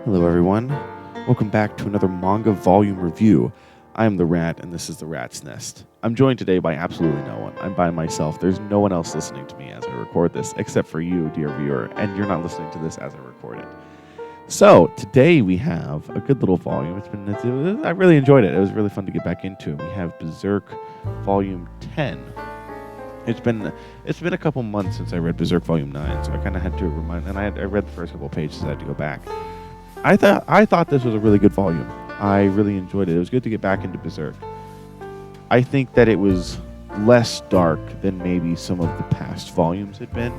Hello, everyone. Welcome back to another manga volume review. I am the Rat, and this is the Rat's Nest. I'm joined today by absolutely no one. I'm by myself. There's no one else listening to me as I record this, except for you, dear viewer, and you're not listening to this as I record it. So, today we have a good little volume. I really enjoyed it. It was really fun to get back into it. We have Berserk Volume 10. It's been a couple months since I read Berserk Volume 9, so I kind of had to remind, and I read the first couple pages, so I had to go back. I thought this was a really good volume. I really enjoyed it. It was good to get back into Berserk. I think that it was less dark than maybe some of the past volumes had been,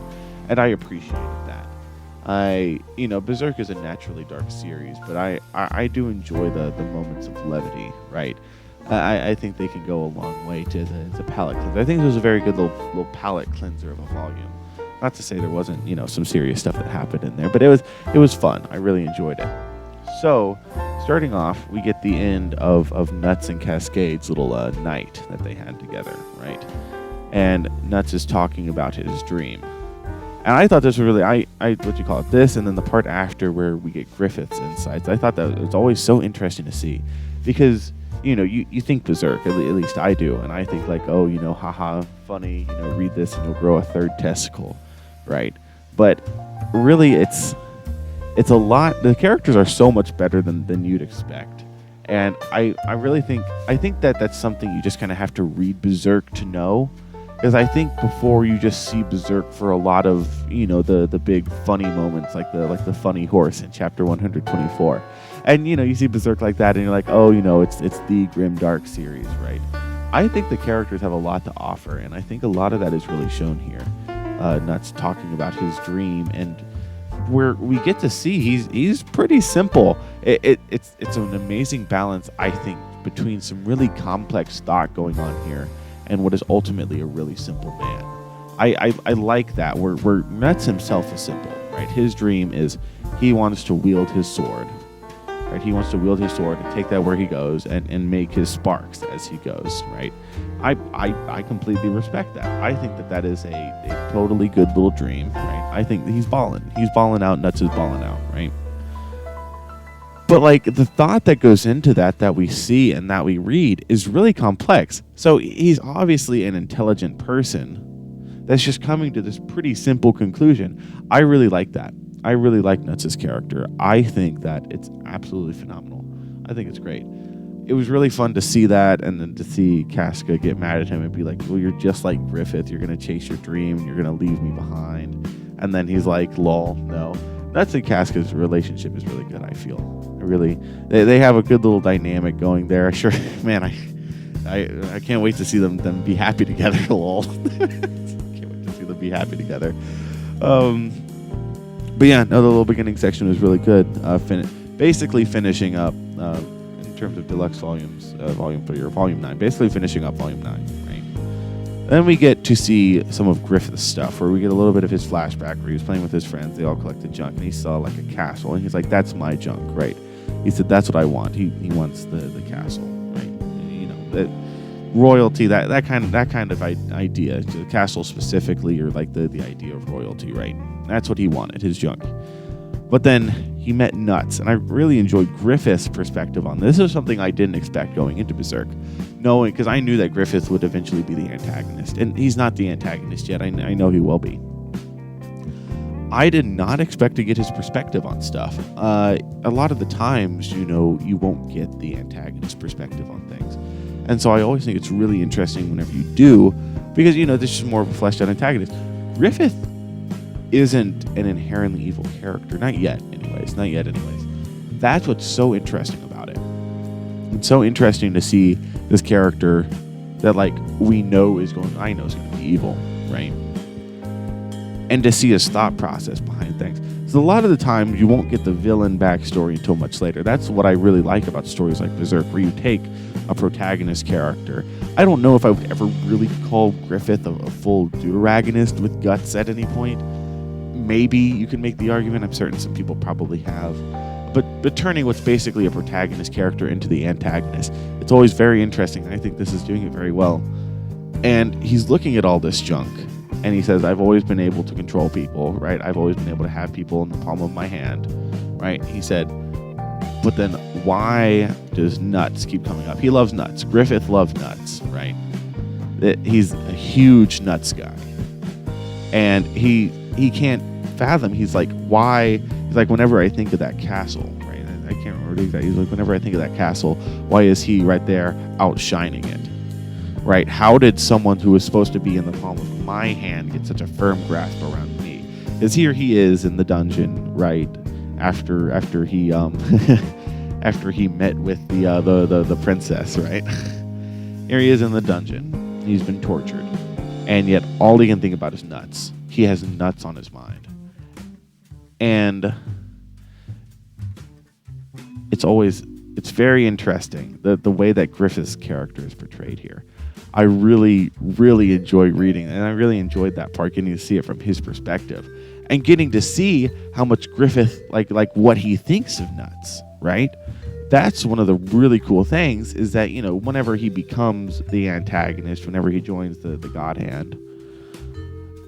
and I appreciated that. Berserk is a naturally dark series, but I do enjoy the moments of levity, right? I think they can go a long way to the palate cleanser. I think it was a very good little palate cleanser of a volume. Not to say there wasn't, some serious stuff that happened in there, but it was fun. I really enjoyed it. So, starting off, we get the end of Nuts and Cascade's little night that they had together, right? And Nuts is talking about his dream. And I thought this was really, this, and then the part after where we get Griffith's insights. I thought that was always so interesting to see. Because, you think Berserk, at least I do, and I think like, haha, funny, read this and you'll grow a third testicle. Right, but really, it's a lot. The characters are so much better than you'd expect, and I really think that that's something you just kind of have to read Berserk to know, because I think before you just see Berserk for a lot of the big funny moments like the funny horse in chapter 124, and you see Berserk like that, and you're like, it's the grim dark series, right? I think the characters have a lot to offer, and I think a lot of that is really shown here. Nuts talking about his dream, and where we get to see he's pretty simple. It's an amazing balance, I think, between some really complex thought going on here and what is ultimately a really simple man. I like that where Nuts himself is simple, right? His dream is he wants to wield his sword. Right? He wants to wield his sword and take that where he goes and make his sparks as he goes, right? I completely respect that. I think that is a totally good little dream, right? I think he's balling. He's balling out, Nuts is balling out, right? But like the thought that goes into that we see and that we read is really complex. So he's obviously an intelligent person that's just coming to this pretty simple conclusion. I really like that. I really like Nuts' character. I think that it's absolutely phenomenal. I think it's great. It was really fun to see that, and then to see Casca get mad at him and be like, well, you're just like Griffith. You're going to chase your dream, and you're going to leave me behind. And then he's like, lol, no. Nuts and Casca's relationship is really good, I feel. They have a good little dynamic going there. Sure, man, I can't wait to see them be happy together, lol. Can't wait to see them be happy together. But yeah, no, the little beginning section was really good. Basically finishing up, in terms of deluxe volumes, volume 3 or volume 9, basically finishing up volume 9, right? Then we get to see some of Griffith's stuff, where we get a little bit of his flashback where he was playing with his friends. They all collected junk, and he saw like a castle, and he's like, that's my junk, right? He said, that's what I want. He wants the castle, right? That royalty, that kind of idea, the castle specifically, or like the idea of royalty, right? That's what he wanted, his junk. But then he met Nuts, and I really enjoyed Griffith's perspective on this. This is something I didn't expect going into Berserk, knowing, because I knew that Griffith would eventually be the antagonist, and he's not the antagonist yet. I know he will be. I did not expect to get his perspective on stuff. A lot of the times, you won't get the antagonist perspective on things. And so I always think it's really interesting whenever you do, because, this is more of a fleshed out antagonist. Griffith isn't an inherently evil character. Not yet, anyways. That's what's so interesting about it. It's so interesting to see this character that, like, I know is going to be evil, right? And to see his thought process behind things. So a lot of the time, you won't get the villain backstory until much later. That's what I really like about stories like Berserk, where you take a protagonist character. I don't know if I would ever really call Griffith a full deuteragonist with guts at any point. Maybe you can make the argument. I'm certain some people probably have. But turning what's basically a protagonist character into the antagonist, it's always very interesting. And I think this is doing it very well. And he's looking at all this junk, and he says, I've always been able to control people, right? I've always been able to have people in the palm of my hand, right? He said, But then why does nuts keep coming up? He loves nuts. Griffith loves nuts, right? He's a huge nuts guy. And he can't fathom. He's like, why? He's like, whenever I think of that castle, right? I can't remember exactly. He's like, whenever I think of that castle, why is he right there outshining it? Right? How did someone who was supposed to be in the palm of my hand get such a firm grasp around me? Because here he is in the dungeon, right? After he after he met with the princess, right? Here he is in the dungeon. He's been tortured, and yet all he can think about is nuts. He has nuts on his mind, and it's very interesting the way that Griffith's character is portrayed here. I really, really enjoy reading, and I really enjoyed that part, getting to see it from his perspective, and getting to see how much Griffith, like what he thinks of nuts, right? That's one of the really cool things, is that, you know, whenever he becomes the antagonist, whenever he joins the God Hand,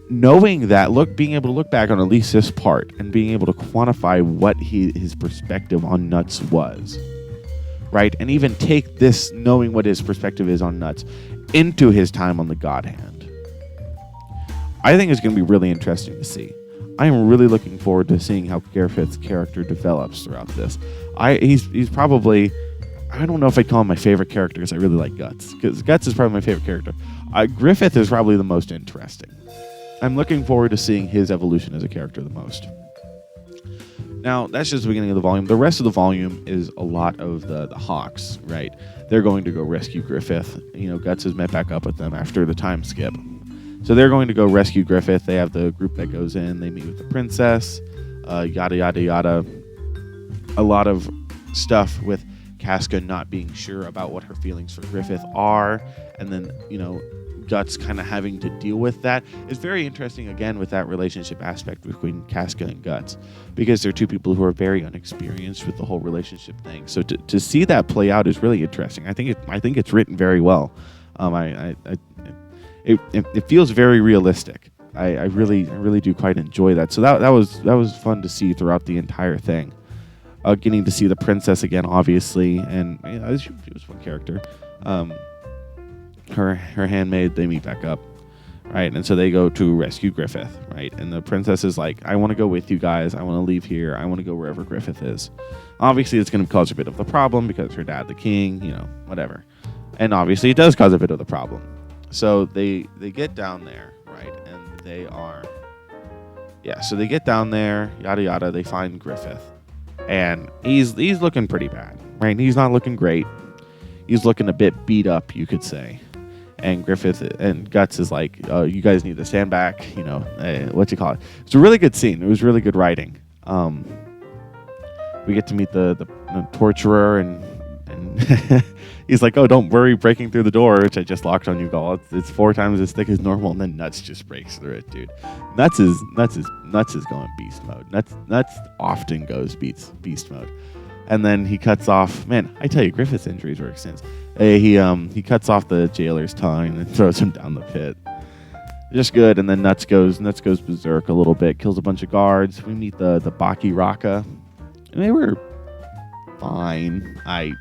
knowing that, being able to look back on at least this part and being able to quantify what his perspective on nuts was, right? And even take this, knowing what his perspective is on nuts, into his time on the God Hand. I think it's going to be really interesting to see. I am really looking forward to seeing how Griffith's character develops throughout this. He's probably, I don't know if I'd call him my favorite character, because I really like Guts. Because Guts is probably my favorite character. Griffith is probably the most interesting. I'm looking forward to seeing his evolution as a character the most. Now, that's just the beginning of the volume. The rest of the volume is a lot of the Hawks, right? They're going to go rescue Griffith. You know, Guts has met back up with them after the time skip. So they're going to go rescue Griffith. They have the group that goes in. They meet with the princess, yada, yada, yada. A lot of stuff with Casca not being sure about what her feelings for Griffith are. And then, you know, Guts kind of having to deal with that. It's very interesting, again, with that relationship aspect between Casca and Guts, because they're two people who are very unexperienced with the whole relationship thing. So to see that play out is really interesting. I think it's written very well. It feels very realistic. I really do quite enjoy that. So that was fun to see throughout the entire thing. Getting to see the princess again, obviously, and you know, she was a fun character. Her handmaid, they meet back up, right? And so they go to rescue Griffith, right? And the princess is like, I want to go with you guys. I want to leave here. I want to go wherever Griffith is. Obviously, it's going to cause a bit of the problem because her dad, the king, you know, whatever. And obviously, it does cause a bit of the problem. So they get down there, right? And so they get down there, yada, yada. They find Griffith. And he's looking pretty bad, right? He's not looking great. He's looking a bit beat up, you could say. And Griffith and Guts is like, you guys need to stand back, you know, what you call it. It's a really good scene. It was really good writing. We get to meet the torturer, and he's like, oh, don't worry breaking through the door, which I just locked on you, Gall. It's 4 times as thick as normal, and then Nuts just breaks through it, dude. Nuts is going beast mode. Nuts often goes beast mode. And then he cuts off, man, I tell you, Griffith's injuries were extensive. He cuts off the jailer's tongue and throws him down the pit. Just good. And then Nuts goes berserk a little bit, kills a bunch of guards. We meet the Baki Raka. And they were fine. I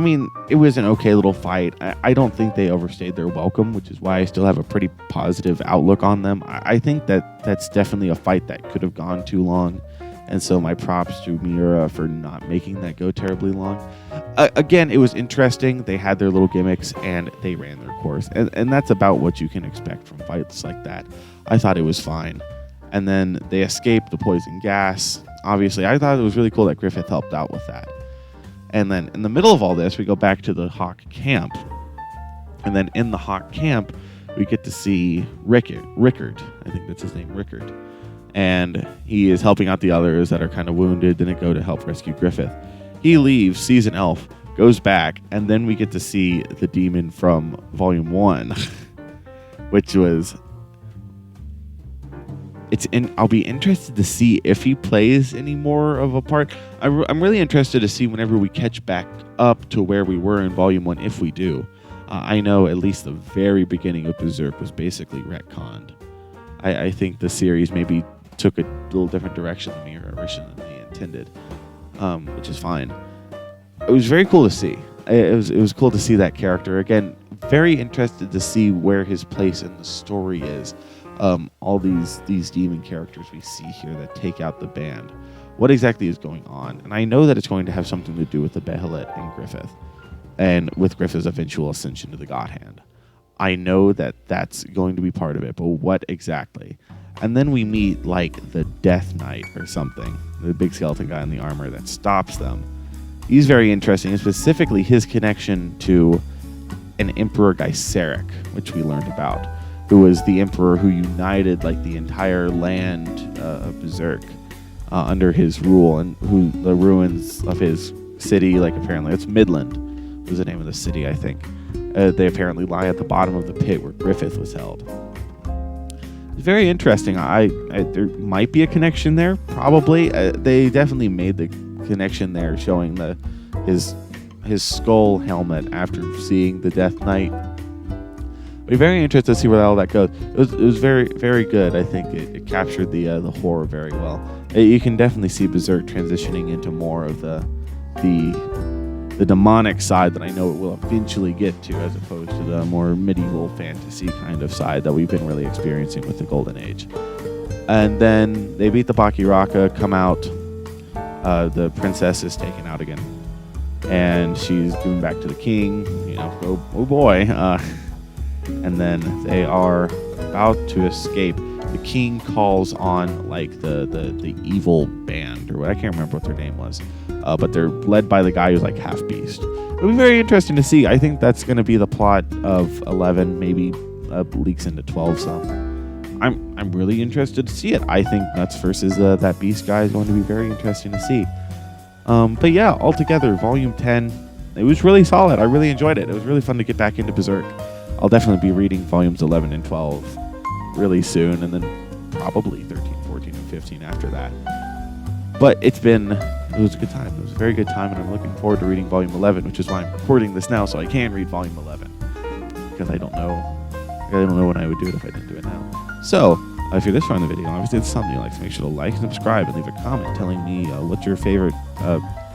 mean, it was an okay little fight. I don't think they overstayed their welcome, which is why I still have a pretty positive outlook on them. I think that's definitely a fight that could have gone too long. And so my props to Miura for not making that go terribly long. Again, it was interesting. They had their little gimmicks, and they ran their course. And that's about what you can expect from fights like that. I thought it was fine. And then they escaped the poison gas. Obviously, I thought it was really cool that Griffith helped out with that. And then in the middle of all this, we go back to the Hawk camp. And then in the Hawk camp, we get to see Rickard. I think that's his name, Rickard. And he is helping out the others that are kind of wounded, didn't go to help rescue Griffith. He leaves, sees an elf, goes back, and then we get to see the demon from Volume 1, which was... I'll be interested to see if he plays any more of a part. I'm really interested to see whenever we catch back up to where we were in Volume 1, if we do. I know at least the very beginning of Berserk was basically retconned. I think the series maybe took a little different direction than Miura originally intended. which is fine. It was very cool to see. It was cool to see that character again. Very interested to see where his place in the story is. All these demon characters we see here that take out the band. What exactly is going on? And I know that it's going to have something to do with the Behelit and Griffith, and with Griffith's eventual ascension to the God Hand. I know that that's going to be part of it, but what exactly? And then we meet like the Death Knight or something, the big skeleton guy in the armor that stops them. He's very interesting, and specifically his connection to an Emperor Gyseric, which we learned about, who was the emperor who united like the entire land of Berserk under his rule, and who the ruins of his city, like apparently it's Midland was the name of the city, I think. They apparently lie at the bottom of the pit where Griffith was held. It's very interesting. There might be a connection there, probably. They definitely made the connection there, showing his skull helmet after seeing the Death Knight. We're very interested to see where all that goes. It was very, very good. I think it captured the horror very well. You can definitely see Berserk transitioning into more of the demonic side that I know it will eventually get to, as opposed to the more medieval fantasy kind of side that we've been really experiencing with the Golden Age. And then they beat the Bakiraka, come out. The princess is taken out again, and she's given back to the king. Oh boy. And then they are about to escape. The king calls on like the evil band, or what, I can't remember what their name was, but they're led by the guy who's like half beast. It'll be very interesting to see. I think that's going to be the plot of 11, maybe leaks into 12 some. I'm really interested to see it. I think Nuts versus that beast guy is going to be very interesting to see. But yeah, altogether, Volume 10, it was really solid. I really enjoyed it. It was really fun to get back into Berserk. I'll definitely be reading Volumes 11 and 12 really soon, and then probably 13, 14, and 15 after that. But it was a good time. It was a very good time, and I'm looking forward to reading Volume 11, which is why I'm recording this now, so I can read Volume 11. Because I don't know when I would do it if I didn't do it now. So, if you're this far in the video, obviously it's something you like, so make sure to like and subscribe and leave a comment telling me what your favorite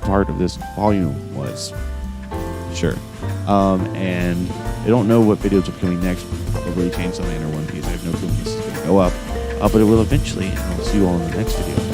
part of this volume was. Sure. And I don't know what videos are coming next. Probably Chainsaw Man or One Piece. I have no clue when this is going to go up. But it will eventually, and I'll see you all in the next video.